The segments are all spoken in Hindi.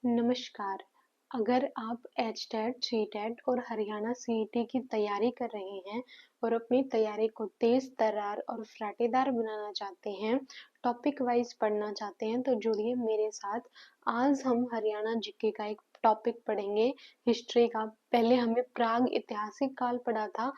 नमस्कार। अगर आप एचटेट, सीटेट और हरियाणा सीईटी की तैयारी कर रहे हैं और अपनी तैयारी को तेज तर्रार और फ्राटेदार बनाना चाहते हैं, टॉपिक वाइज पढ़ना चाहते हैं, तो जुड़िए मेरे साथ। आज हम हरियाणा जीके का एक टॉपिक पढ़ेंगे, हिस्ट्री का। पहले हमने प्राग ऐतिहासिक काल पढ़ा था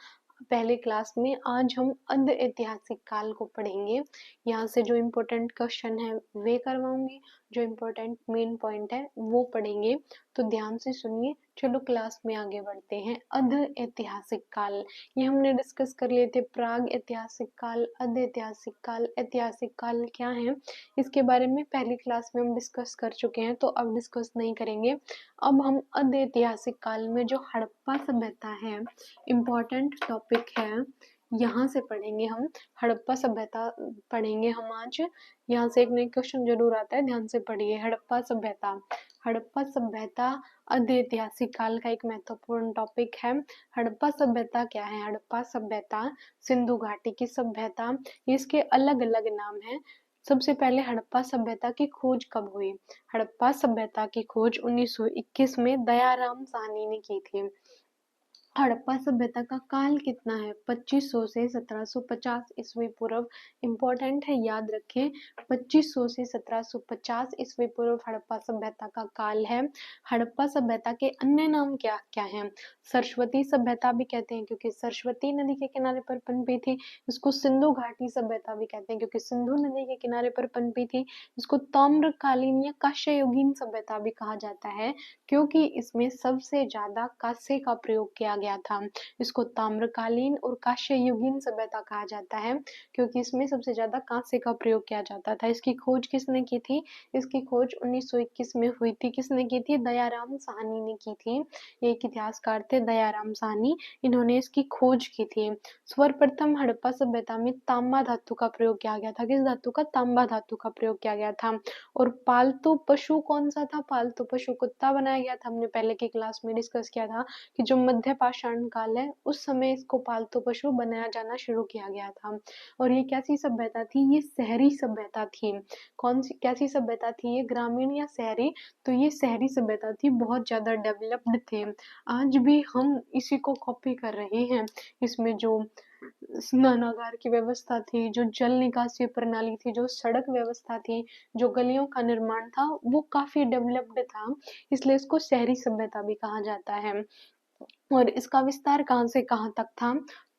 पहले क्लास में। आज हम अध ऐतिहासिक काल को पढ़ेंगे। यहाँ से जो इम्पोर्टेंट क्वेश्चन है वे करवाऊंगी, जो इम्पोर्टेंट मेन पॉइंट है वो पढ़ेंगे। तो ध्यान से सुनिए। चलो क्लास में आगे बढ़ते हैं। अध ऐतिहासिक काल, ये हमने डिस्कस कर लिए थे। प्राग ऐतिहासिक काल, अध ऐतिहासिक काल क्या है इसके बारे में पहली क्लास में हम डिस्कस कर चुके हैं, तो अब डिस्कस नहीं करेंगे। अब हम अध ऐतिहासिक काल में जो हड़प्पा सभ्यता है, इम्पोर्टेंट टॉपिक है, यहाँ से पढ़ेंगे हम। हड़प्पा सभ्यता पढ़ेंगे हम आज। यहाँ से एक नया क्वेश्चन जरूर आता है, ध्यान से पढ़िए। हड़प्पा सभ्यता, हड़प्पा सभ्यता अध ऐतिहासिक काल का एक महत्वपूर्ण टॉपिक है। हड़प्पा सभ्यता क्या है? हड़प्पा सभ्यता सिंधु घाटी की सभ्यता, इसके अलग अलग नाम है। सबसे पहले हड़प्पा सभ्यता की खोज कब हुई? हड़प्पा सभ्यता की खोज 1921 में दयाराम साहनी ने की थी। हड़प्पा सभ्यता का काल कितना है? 2500 से 1750 ईस्वी पूर्व। इंपॉर्टेंट है, याद रखें। 2500 से 1750 ईस्वी पूर्व हड़प्पा सभ्यता का काल है। हड़प्पा सभ्यता के अन्य नाम क्या क्या हैं? सरस्वती सभ्यता भी कहते हैं क्योंकि सरस्वती नदी के किनारे पर पनपी थी। इसको सिंधु घाटी सभ्यता भी कहते हैं क्योंकि सिंधु नदी के किनारे पर पनपी थी। इसको ताम्रकालीन या कांस्ययुगीन सभ्यता भी कहा जाता है क्योंकि इसमें सबसे ज्यादा कांस्य का प्रयोग किया गया था। इसको ताम्रकालीन और कांस्ययुगीन सभ्यता कहा जाता है क्योंकि इसमें सबसे ज्यादा कांस्य का प्रयोग किया जाता था। इसकी खोज किसने की थी? इसकी खोज 1921 में हुई थी। किसने की थी? दयाराम साहनी ने की थी। ये एक इतिहासकार थे, दयाराम साहनी, इन्होंने इसकी खोज की थी। सर्वप्रथम हड़प्पा सभ्यता में तांबा धातु का प्रयोग किया गया था। किस धातु का? तांबा धातु का प्रयोग किया गया था। और पालतू पशु कौन सा था? पालतू पशु कुत्ता बनाया गया था। हमने पहले की क्लास में डिस्कस किया था कि जो मध्य पाषाण काल है उस समय इसको पालतू पशु बनाया जाना शुरू किया गया था। और ये कैसी सभ्यता थी? ये शहरी सभ्यता थी। कौन सी कैसी सभ्यता थी ये? ग्रामीण या शहरी? तो ये शहरी सभ्यता थी, बहुत ज्यादा डेवलप्ड थे। आज भी हम इसी को कॉपी कर रहे हैं। इसमें जो स्नानागार की व्यवस्था थी, जो जल निकासी प्रणाली थी, जो सड़क व्यवस्था थी, जो गलियों का निर्माण था, वो काफी डेवलप्ड था, इसलिए इसको शहरी सभ्यता भी कहा जाता है। और इसका विस्तार कहाँ से कहाँ तक था?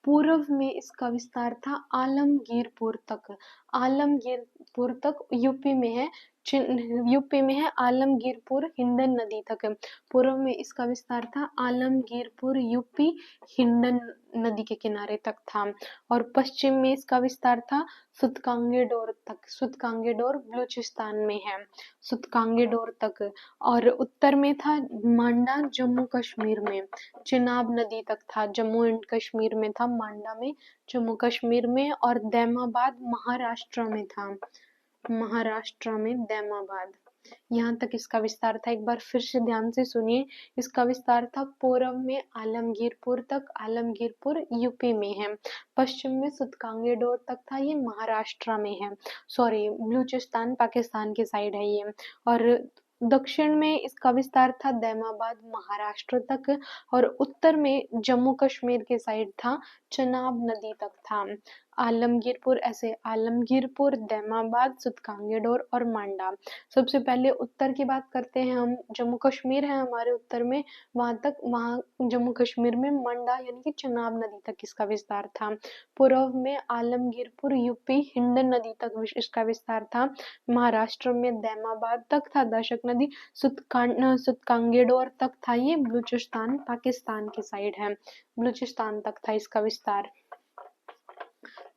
पूर्व में इसका विस्तार था आलमगीरपुर तक। आलमगीरपुर तक यूपी में है। यूपी में है आलमगीरपुर हिंडन नदी तक। पूर्व में इसका विस्तार था आलमगीरपुर यूपी हिंडन नदी के किनारे तक था। और पश्चिम में इसका विस्तार था सुतकांगेडोर तक। सुतकांगेडोर बलूचिस्तान में है, सुतकांगेडोर तक। और उत्तर में था मांडा जम्मू कश्मीर में, चिनाब नदी तक था। जम्मू एंड कश्मीर में था, मांडा में जम्मू कश्मीर में। और दैमाबाद महाराष्ट्र में था, महाराष्ट्र में दैमाबाद। यहाँ तक इसका विस्तार था। एक बार फिर से ध्यान से सुनिए। इसका विस्तार था पूर्व में आलमगीरपुर तक, आलमगीरपुर यूपी में है। पश्चिम में सुतकांगेडोर तक था, ये महाराष्ट्र में है। सॉरी, बलूचिस्तान पाकिस्तान के साइड है ये। और दक्षिण में इसका विस्तार था दैमाबाद महाराष्ट्र तक। और उत्तर में जम्मू कश्मीर के साइड था, चनाब नदी तक था। आलमगीरपुर, ऐसे आलमगीरपुर, दैमाबाद, सुतकांगेडोर और मांडा। सबसे पहले उत्तर की बात करते हैं हम। जम्मू कश्मीर है हमारे उत्तर में, वहां तक, वहां जम्मू कश्मीर में मांडा यानी कि चनाब नदी तक इसका विस्तार था। पूर्व में आलमगीरपुर यूपी हिंडन नदी तक इसका विस्तार था। महाराष्ट्र में दैमाबाद तक था, दशक नदी। सुतकांगेडोर तक था, ये बलूचिस्तान पाकिस्तान की साइड है, बलूचिस्तान तक था इसका विस्तार।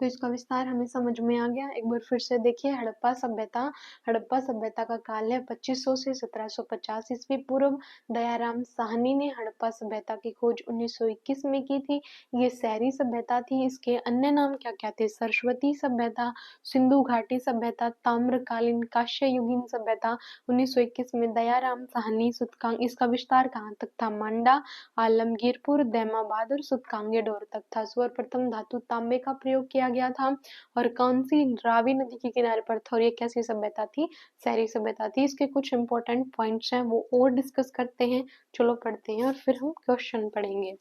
तो इसका विस्तार हमें समझ में आ गया। एक बार फिर से देखिए। हड़प्पा सभ्यता, हड़प्पा सभ्यता का काल है 2500 से 1750 ईस्वी पूर्व। दयाराम साहनी ने हड़प्पा सभ्यता की खोज 1921 में की थी। ये शहरी सभ्यता थी। इसके अन्य नाम क्या क्या थे? सरस्वती सभ्यता, सिंधु घाटी सभ्यता, ताम्रकालीन, कांस्ययुगीन सभ्यता। 1921 में दयाराम साहनी, सुतकांग, इसका विस्तार कहाँ तक था? मांडा, आलमगीरपुर, दैमाबाद और सुतकांगेडोर तक था। सर्वप्रथम धातु तांबे का प्रयोग किया किया गया था और कौन सी रावी नदी के किनारे पर था और ये कैसी सभ्यता थी, शहरी सभ्यता थी। इसके कुछ इंपॉर्टेंट पॉइंट्स हैं वो और डिस्कस करते हैं। चलो पढ़ते हैं और फिर हम क्वेश्चन पढ़ेंगे।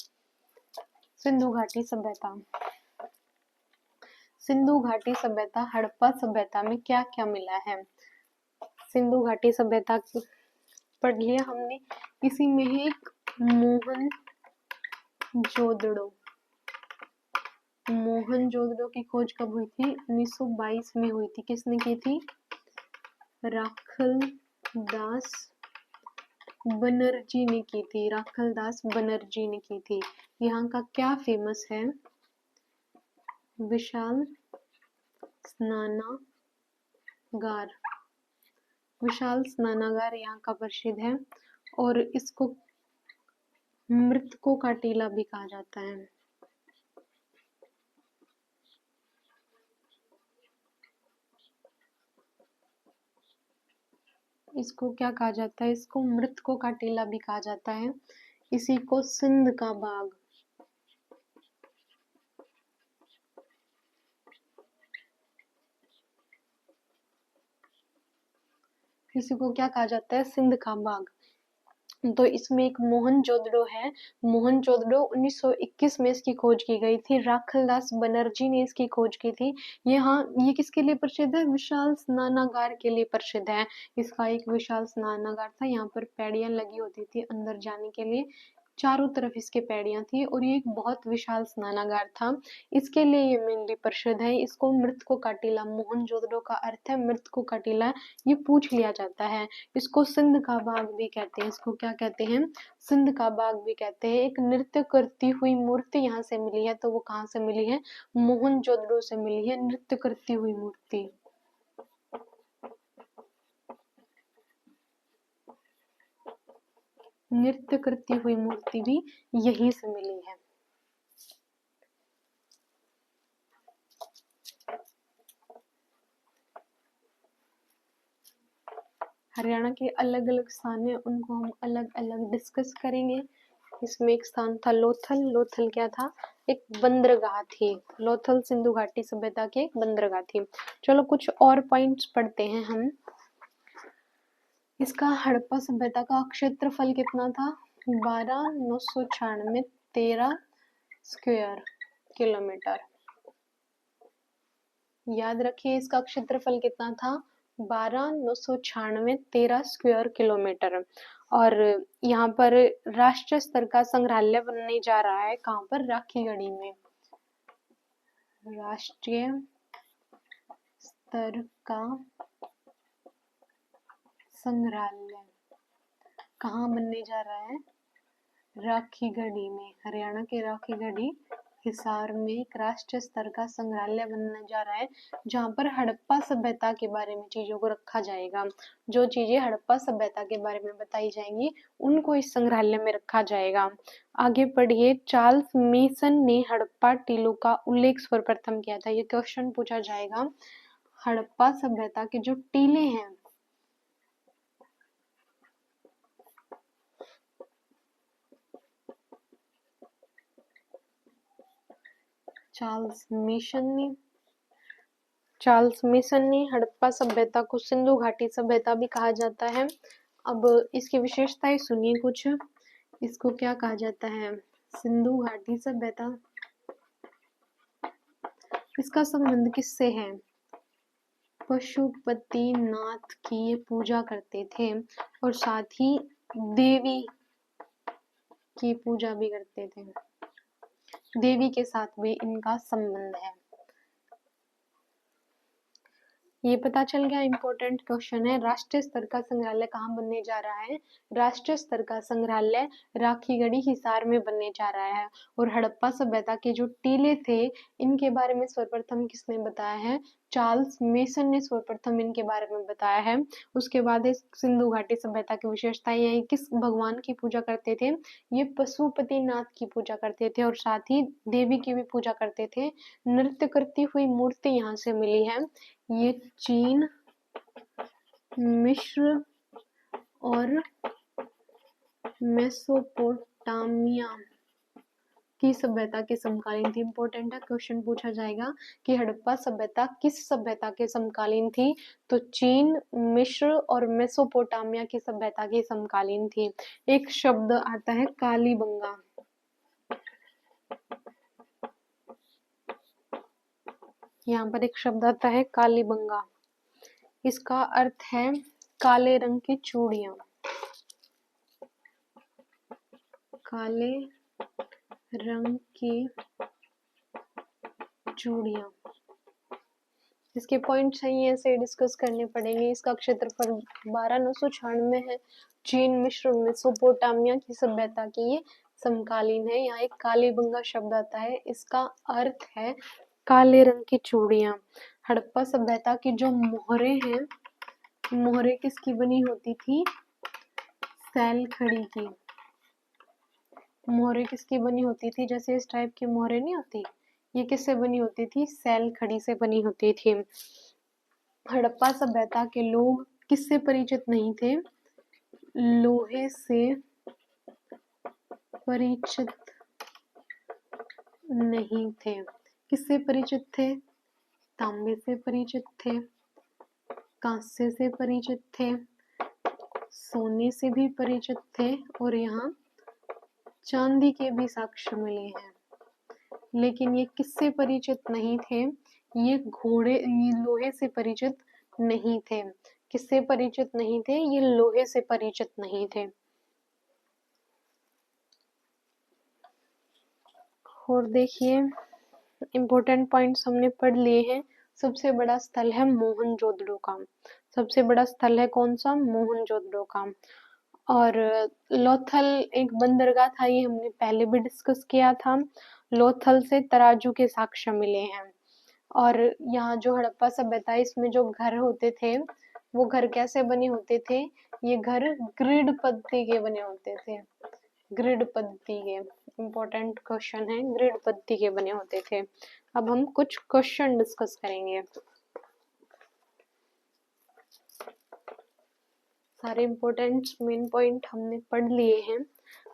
सिंधु घाटी सभ्यता। सिंधु घाटी सभ्यता हड़प्पा सभ्यता में क्या क्या मिला है? सिंधु घाटी सभ्यता पढ़ लिया हमने। इसी में है एक मोहनजोदड़ो। मोहनजोदड़ो की खोज कब हुई थी? 1922 में हुई थी। किसने की थी? राखलदास बनर्जी ने की थी। राखलदास बनर्जी ने की थी। यहाँ का क्या फेमस है? विशाल स्नानागार। विशाल स्नानागार यहाँ का प्रसिद्ध है और इसको मृतकों का टीला भी कहा जाता है। इसको क्या कहा जाता है? इसको मृतकों का टीला भी कहा जाता है। इसी को सिंध का बाग, इसी को क्या कहा जाता है? सिंध का बाग। तो इसमें एक मोहनजोदड़ो है। मोहनजोदड़ो 1921 में इसकी खोज की गई थी। राखलदास बनर्जी ने इसकी खोज की थी। ये किसके लिए प्रसिद्ध है? विशाल स्नानागार के लिए प्रसिद्ध है। इसका एक विशाल स्नानागार था। यहाँ पर पैड़ियां लगी होती थी अंदर जाने के लिए। चारों तरफ इसके पैड़ियां थी और ये एक बहुत विशाल स्नानागार था। इसके लिए ये मेनली प्रसिद्ध है। इसको मृतकों का टीला, मोहनजोदड़ो का अर्थ है मृतकों का टीला, ये पूछ लिया जाता है। इसको सिंध का बाग भी कहते हैं। इसको क्या कहते हैं? सिंध का बाग भी कहते हैं। एक नृत्य करती हुई मूर्ति यहाँ से मिली है। तो वो कहाँ से मिली है? मोहनजोदड़ो से मिली है नृत्य करती हुई मूर्ति। नृत्य करती हुई मूर्ति भी यहीं से मिली है। हरियाणा के अलग अलग स्थान है, उनको हम अलग अलग डिस्कस करेंगे। इसमें एक स्थान था लोथल। लोथल क्या था? एक बंदरगाह थी। लोथल सिंधु घाटी सभ्यता की एक बंदरगाह थी। चलो कुछ और पॉइंट्स पढ़ते हैं हम। इसका हड़प्पा सभ्यता का क्षेत्रफल कितना था? 12,996 13 स्क्वायर किलोमीटर। याद रखिए इसका क्षेत्रफल कितना था? 12,996 13 स्क्वायर किलोमीटर। और यहाँ पर राष्ट्रीय स्तर का संग्रहालय बनने जा रहा है। कहाँ पर? राखीगढ़ी में। राष्ट्रीय स्तर का संग्रहालय कहाँ बनने जा रहा है? राखीगढ़ी में। हरियाणा के राखीगढ़ी हिसार में एक राष्ट्रीय स्तर का संग्रहालय बनने जा रहा है, जहाँ पर हड़प्पा सभ्यता के बारे में चीजों को रखा जाएगा। जो चीजें हड़प्पा सभ्यता के बारे में बताई जाएंगी उनको इस संग्रहालय में रखा जाएगा। आगे पढ़िए। चार्ल्स मेसन ने हड़प्पा टीलों का उल्लेख सर्वप्रथम किया था। ये क्वेश्चन पूछा जाएगा। हड़प्पा सभ्यता के जो टीले हैं, चार्ल्स मेसन ने हड़प्पा सभ्यता को सिंधु घाटी सभ्यता भी कहा जाता है। अब इसकी विशेषताएं सुनिए कुछ। इसको क्या कहा जाता है? सिंधु घाटी सभ्यता। इसका संबंध किससे है? पशुपतिनाथ की ये पूजा करते थे और साथ ही देवी की पूजा भी करते थे। देवी के साथ भी इनका संबंध है। ये पता चल गया। इंपॉर्टेंट क्वेश्चन है। राष्ट्रीय स्तर का संग्रहालय कहाँ बनने जा रहा है? राष्ट्रीय स्तर का संग्रहालय राखीगढ़ी हिसार में बनने जा रहा है। और हड़प्पा सभ्यता के जो टीले थे इनके बारे में सर्वप्रथम किसने बताया है? चार्ल्स मेसन ने सर्वप्रथम इनके बारे में बताया है। उसके बाद है सिंधु घाटी सभ्यता की विशेषताएं। ये किस भगवान की पूजा करते थे? ये पशुपतिनाथ की पूजा करते थे और साथ ही देवी की भी पूजा करते थे। नृत्य करती हुई मूर्ति यहाँ से मिली है। ये चीन, मिस्र और मेसोपोटामिया की सभ्यता के समकालीन थी। इंपॉर्टेंट है, क्वेश्चन पूछा जाएगा कि हड़प्पा सभ्यता किस सभ्यता के समकालीन थी, तो चीन, मिस्र और मेसोपोटामिया की सभ्यता की समकालीन थी। एक शब्द आता है कालीबंगा, यहाँ पर एक शब्द आता है कालीबंगा, इसका अर्थ है काले रंग की चूड़ियां, काले रंग की चूड़ियां। इसके पॉइंट सही है, ऐसे डिस्कस करने पड़ेंगे। इसका क्षेत्रफल 12,996 है। चीन, मिस्र, मेसोपोटामिया की सभ्यता की ये समकालीन है। यहाँ एक कालीबंगा शब्द आता है, इसका अर्थ है काले रंग की चूड़ियां। हड़प्पा सभ्यता की जो मोहरे हैं, मोहरे किसकी बनी होती थी, सैल खड़ी की। मोहरे किसकी बनी होती थी, जैसे इस टाइप की मोहरे नहीं होती, ये किससे बनी होती थी, सैल खड़ी से बनी होती थी। हड़प्पा सभ्यता के लोग किससे परिचित नहीं थे, लोहे से परिचित नहीं थे। किससे परिचित थे, तांबे से परिचित थे, कांसे से परिचित थे, सोने से भी परिचित थे, और यहाँ चांदी के भी साक्ष्य मिले हैं। लेकिन ये किससे परिचित नहीं थे, ये लोहे से परिचित नहीं थे। किससे परिचित नहीं थे, ये लोहे से परिचित नहीं थे। और देखिए इम्पोर्टेंट पॉइंट्स हमने पढ़ लिए हैं। सबसे बड़ा स्थल है मोहनजोदड़ो का। सबसे बड़ा स्थल है कौन सा, मोहनजोदड़ो का। और लोथल एक बंदरगाह था, ये हमने पहले भी डिस्कस किया था। लोथल से तराजू के साक्ष्य मिले हैं। और यहाँ जो हड़प्पा सभ्यता है, इसमें जो घर होते थे वो घर कैसे बने होते थे, ये घर ग्रिड पद्धति के बने होते थे। ग्रिड पद्धति के, इम्पोर्टेंट क्वेश्चन है, ग्रिड पद्धति के बने होते थे। अब हम कुछ क्वेश्चन डिस्कस करेंगे। सारे इम्पोर्टेंट मेन पॉइंट हमने पढ़ लिए हैं।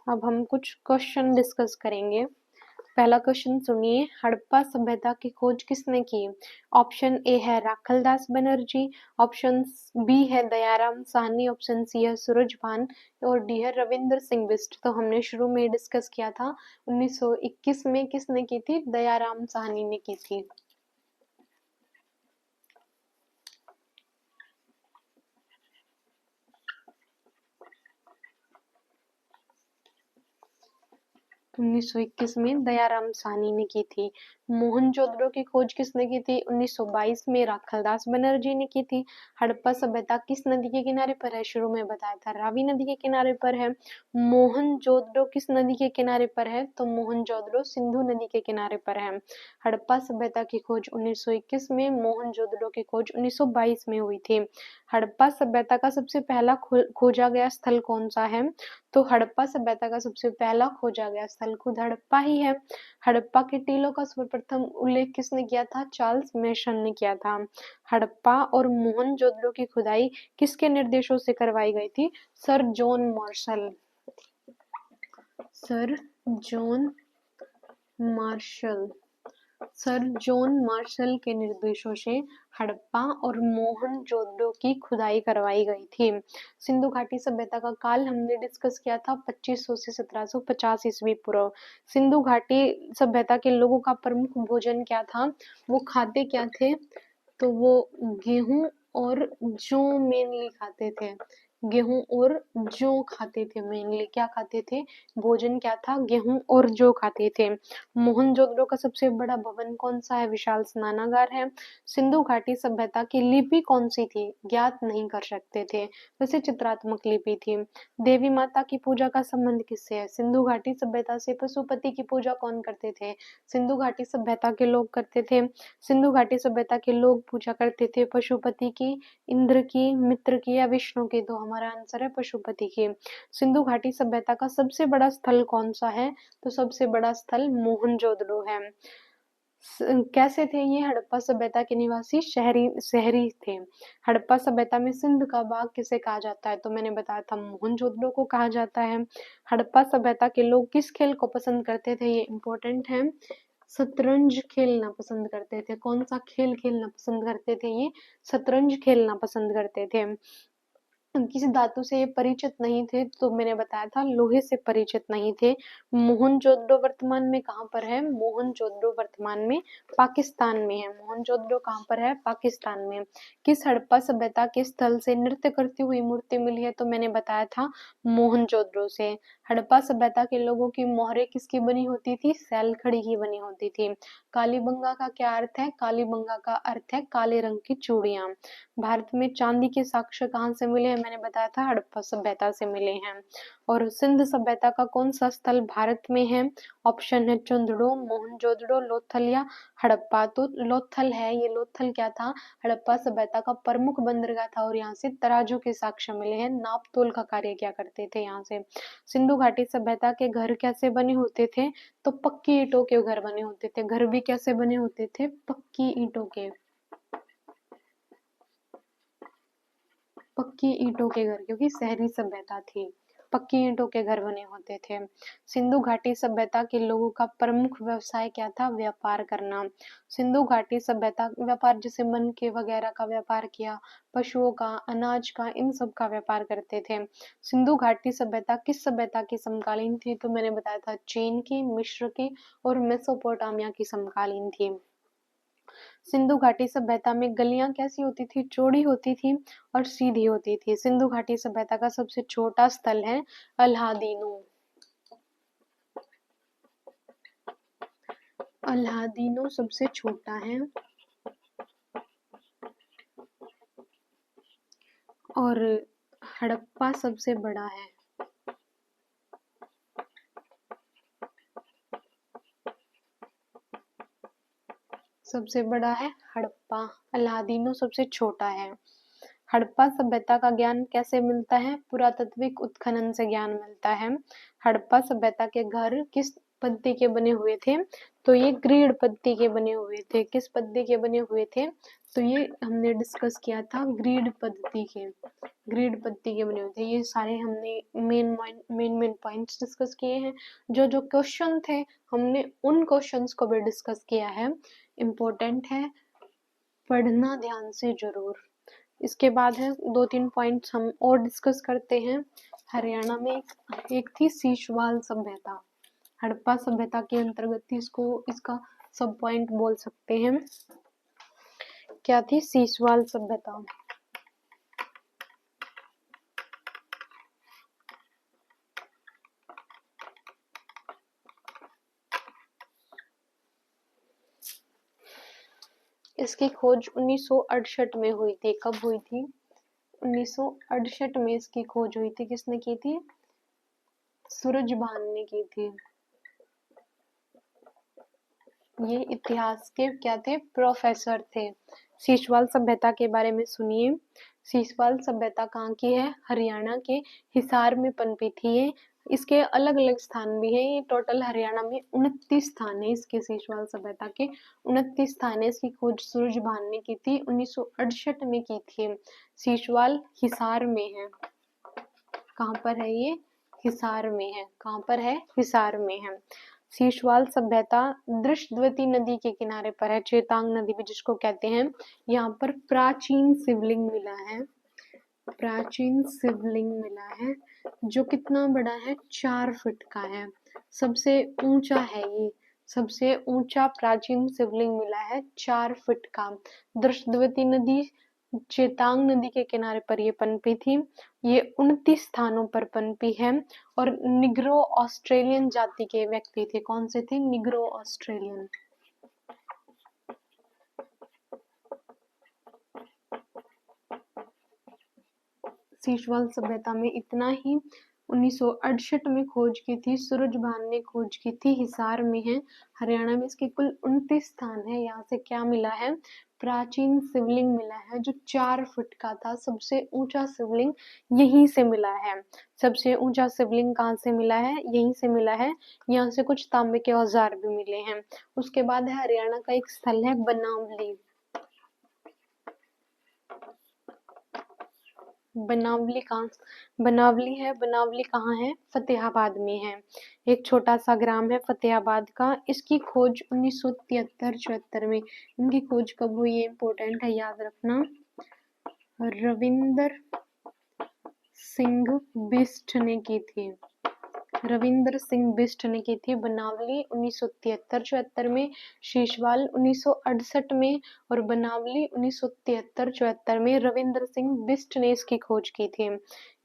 अब हम कुछ क्वेश्चन डिस्कस करेंगे। पहला क्वेश्चन सुनिए, हड़प्पा सभ्यता की खोज किसने की। ऑप्शन ए है राखलदास बनर्जी, ऑप्शन बी है दयाराम साहनी, ऑप्शन सी है सूरजभान और डी है रविंद्र सिंह बिष्ट। तो हमने शुरू में डिस्कस किया था, 1921 में किसने की थी, दयाराम साहनी ने की थी। उन्नीस सौ 21 में दयाराम साहनी ने की थी। मोहनजोदड़ो की खोज किसने की थी, 1922 में राखलदास बनर्जी ने की थी। हड़प्पा सभ्यता किस नदी के किनारे पर है, शुरू में बताया था रावी नदी के किनारे पर है। मोहनजोदड़ो किस नदी के किनारे पर है, तो मोहनजोदड़ो सिंधु नदी के किनारे पर है। हड़प्पा सभ्यता की खोज 1921 में, मोहनजोदड़ो की खोज 1922 में हुई थी। हड़प्पा सभ्यता का सबसे पहला खोजा गया स्थल कौन सा है, तो हड़प्पा सभ्यता का सबसे पहला खोजा गया स्थल खुद हड़प्पा ही है। हड़प्पा के टीलों का सर्वप्रथम उल्लेख किसने किया था, चार्ल्स मेसन ने किया था। हड़प्पा और मोहनजोदड़ो की खुदाई किसके निर्देशों से करवाई गई थी, sir John Marshall. Sir John Marshall, sir John Marshall के निर्देशों से हड़प्पा और मोहनजोदड़ो की खुदाई करवाई गई थी। सिंधु घाटी सभ्यता का काल हमने डिस्कस किया था 2500 से 1750 ईस्वी पूर्व। सिंधु घाटी सभ्यता के लोगों का प्रमुख भोजन क्या था, वो खाते क्या थे, तो वो गेहूं और जौ मेनली खाते थे। गेहूं और जौ खाते थे, मेनली क्या खाते थे, भोजन क्या था, गेहूं और जौ खाते थे। मोहनजोदड़ो का सबसे बड़ा भवन कौन सा है, विशाल स्नानागार है। सिंधु घाटी सभ्यता की लिपि कौन सी थी, ज्ञात नहीं कर सकते थे, वैसे चित्रात्मक लिपि थी। देवी माता की पूजा का संबंध किससे है, सिंधु घाटी सभ्यता से पशुपति की पूजा कौन करते थे, सिंधु घाटी सभ्यता के लोग करते थे। सिंधु घाटी सभ्यता के लोग पूजा करते थे पशुपति की, इंद्र की, मित्र की या विष्णु की, तो हमारा आंसर है पशुपति की। सिंधु घाटी सभ्यता का सबसे बड़ा स्थल कौन सा है, तो सबसे बड़ा स्थल मोहनजोदड़ो है। कैसे थे ये हड़प्पा सभ्यता के निवासी? शहरी शहरी थे। हड़प्पा सभ्यता में सिंध का बाग किसे कहा जाता है? तो मैंने बताया था मोहनजोदड़ो को कहा जाता है। हड़प्पा सभ्यता के लोग किस खेल को पसंद करते थे? ये इम्पोर्टेंट है। शतरंज खेलना पसंद करते थे। कौन सा खेल खेलना पसंद करते थे? ये शतरंज खेलना पसंद करते थे। किसी धातु से ये परिचित नहीं थे, तो मैंने बताया था लोहे से परिचित नहीं थे। मोहनजोदड़ो वर्तमान में कहाँ पर है? मोहनजोदड़ो वर्तमान में पाकिस्तान में है। मोहनजोदड़ो कहाँ पर है? पाकिस्तान में। किस हड़प्पा सभ्यता के स्थल से नृत्य करती हुई मूर्ति मिली है? तो मैंने बताया था मोहनजोदड़ो से। हड़प्पा सभ्यता के लोगों की मोहरें किसकी बनी होती थी? सैलखड़ी की बनी होती थी। कालीबंगा का क्या अर्थ है? कालीबंगा का अर्थ है काले रंग की चूड़ियां। भारत में चांदी के साक्ष्य कहाँ से मिले हैं? मैंने बताया था हड़प्पा सभ्यता से मिले हैं। और सिंध सभ्यता का कौन सा स्थल भारत में है? ऑप्शन है चंदड़ो, मोहनजोदड़ो, लोथल या हड़प्पा। तो लोथल है। ये लोथल क्या था? हड़प्पा सभ्यता का प्रमुख बंदरगाह था और यहाँ से तराजू के साक्ष्य मिले हैं। नाप तोल का कार्य क्या करते थे यहाँ से। सिंधु घाटी सभ्यता के घर कैसे बने होते थे? तो पक्की ईंटों के घर बने होते थे। घर भी कैसे बने होते थे? पक्की ईंटों के। पक्की ईंटों के घर, क्योंकि शहरी सभ्यता थी। पक्की ईंटों के घर बने होते थे। सिंधु घाटी सभ्यता के लोगों का प्रमुख व्यवसाय क्या था? व्यापार करना। सिंधु घाटी सभ्यता व्यापार जैसे मन के वगैरह का व्यापार किया, पशुओं का, अनाज का, इन सब का व्यापार करते थे। सिंधु घाटी सभ्यता किस सभ्यता की समकालीन थी? तो मैंने बताया था चीन की, मिस्र की और मेसोपोटामिया की समकालीन थी। सिंधु घाटी सभ्यता में गलियां कैसी होती थी? चौड़ी होती थी और सीधी होती थी। सिंधु घाटी सभ्यता का सबसे छोटा स्थल है अल्हादीनो। अल्हादीनो सबसे छोटा है और हड़प्पा सबसे बड़ा है। सबसे बड़ा है हड़प्पा, अल्हादीनो सबसे छोटा है। हड़प्पा सभ्यता का ज्ञान कैसे मिलता है? पुरातात्विक उत्खनन से ज्ञान मिलता है। हड़प्पा सभ्यता के घर किस पद्धति के बने हुए थे? तो ये ग्रीड पद्धति के बने हुए थे। किस पद्धति के बने हुए थे? तो ये हमने डिस्कस किया था ग्रीड पद्धति के। ग्रीड पद्धति के बने हुए थे। ये सारे हमने मेन पॉइंट्स डिस्कस किए हैं। जो जो क्वेश्चन थे हमने उन क्वेश्चंस को भी डिस्कस किया है। इम्पोर्टेंट है, पढ़ना ध्यान से जरूर। इसके बाद है 2-3 पॉइंट्स हम और डिस्कस करते हैं। हरियाणा में एक थी सीशवाल सभ्यता। हड़प्पा सभ्यता के अंतर्गत इसको इसका सब पॉइंट बोल सकते हैं। क्या थी? सीशवाल सभ्यता। इसकी खोज 1968 में हुई थी। कब हुई थी? 1968 में इसकी खोज हुई थी। किसने की थी? सूरजभान ने की थी। ये इतिहास के क्या थे? प्रोफेसर थे। सीशवाल सभ्यता के बारे में सुनिए। सीशवाल सभ्यता कहाँ की है? हरियाणा के हिसार में पनपी थी ये। इसके अलग अलग स्थान भी है। ये टोटल हरियाणा में 29 स्थान है इसके। सीशवाल सभ्यता के 29 स्थान है। इसकी खोज सूरजभान ने की थी, 1968 में की थी। सीशवाल हिसार में है। कहाँ पर है ये? हिसार में है। कहाँ पर है? हिसार में है। सीशवाल सभ्यता दृष्टद्वती नदी के किनारे पर है। चेतांग नदी भी जिसको कहते हैं। यहाँ पर प्राचीन शिवलिंग मिला है। प्राचीन शिवलिंग मिला है जो कितना बड़ा है? 4 फीट का है। सबसे ऊंचा है ये। सबसे ऊंचा प्राचीन शिवलिंग मिला है 4 फीट का। दृष्टद्वती नदी चेतांग नदी के किनारे पर ये पनपी थी। ये 29 स्थानों पर पनपी है और निग्रो ऑस्ट्रेलियन जाति के व्यक्ति थे। कौन से थे? Negro Australian. सीशवाल सभ्यता में इतना ही। 1968 में खोज की थी। सूरजभान ने खोज की थी। हिसार में है। हरियाणा में इसके कुल 29 स्थान है। यहाँ से क्या मिला है? प्राचीन शिवलिंग मिला है जो 4 फुट का था, सबसे ऊंचा शिवलिंग यहीं से मिला है। सबसे ऊंचा शिवलिंग कहाँ से मिला है? यहीं से मिला है। यहाँ से कुछ तांबे के औजार भी मिले हैं। उसके बाद है हरियाणा का एक स्थल है बनावली। बनावली कहाँ? बनावली है, बनावली कहाँ है? फतेहाबाद में है। एक छोटा सा ग्राम है फतेहाबाद का। इसकी खोज 1973-74 में। इनकी खोज कब हुई है? इंपॉर्टेंट है, याद रखना। रविंदर सिंह बिष्ट ने की थी। रविंद्र सिंह बिष्ट ने की थी। बनावली 1973-74 में, शीशवाल 1968 में और बनावली 1973-74 में रविंद्र सिंह बिष्ट ने इसकी खोज की थी।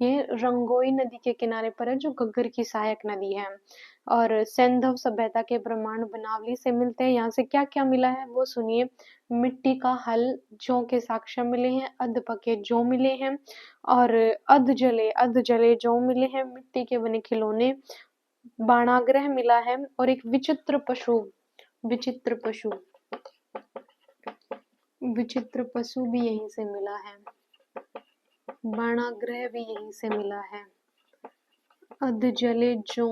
ये रंगोई नदी के किनारे पर है जो घग्गर की सहायक नदी है। और सैंधव सभ्यता के प्रमाण बनावली से मिलते हैं। यहाँ से क्या क्या मिला है वो सुनिए। मिट्टी का हल, जौ के साक्ष्य मिले हैं, अध पके जौ मिले हैं और अध जले जौ मिले हैं, मिट्टी के बने खिलौने, बाणाग्रह मिला है और एक विचित्र पशु विचित्र पशु भी यहीं से मिला है। बाणाग्रह भी यहीं से मिला है। अध जले जौ,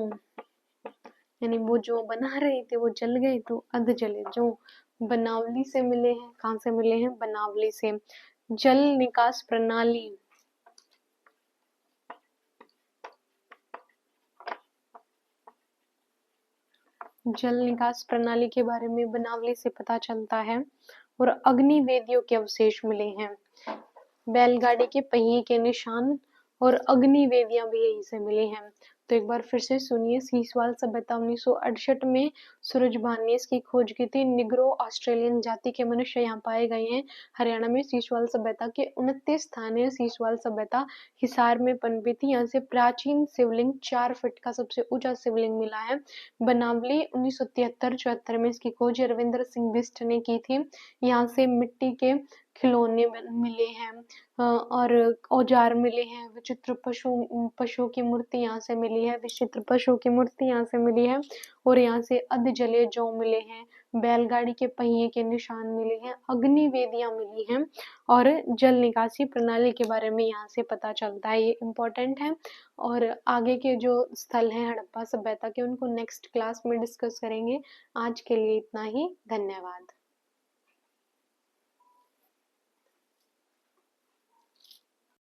यानी वो जो बना रहे थे वो जल गए तो अध जले जौ बनावली से मिले हैं। कहाँ से मिले हैं? बनावली से। जल निकास प्रणाली, जल निकास प्रणाली के बारे में बनावली से पता चलता है। और अग्नि वेदियों के अवशेष मिले हैं। बैलगाड़ी के पहिए के निशान और अग्नि वेदियां भी यहीं से मिली हैं। तो एक बार फिर से सुनिए। सीसवाल सभ्यता 1968 में सूरजभान ने इसकी खोज की थी। निग्रो ऑस्ट्रेलियन जाति के मनुष्य यहाँ पाए गए हैं। हरियाणा में सीसवाल सभ्यता के 29 स्थान है। सीसवाल सभ्यता हिसार में पनपी थी। यहाँ से प्राचीन शिवलिंग 4 फीट का सबसे ऊंचा शिवलिंग मिला है। बनावली 1973-74 में इसकी खोज रविंद्र सिंह बिष्ट ने की थी। यहाँ से मिट्टी के खिलौने मिले हैं और औजार मिले हैं। विचित्र पशुओं की मूर्ति यहाँ से मिली है। विचित्र पशुओं की मूर्ति यहाँ से मिली है और यहाँ से अध जले जौ मिले हैं। बैलगाड़ी के पहिए के निशान मिले हैं। अग्नि वेदियां मिली हैं और जल निकासी प्रणाली के बारे में यहाँ से पता चलता है। ये इम्पोर्टेंट है। और आगे के जो स्थल हैं हड़प्पा सभ्यता के, उनको नेक्स्ट क्लास में डिस्कस करेंगे। आज के लिए इतना ही। धन्यवाद।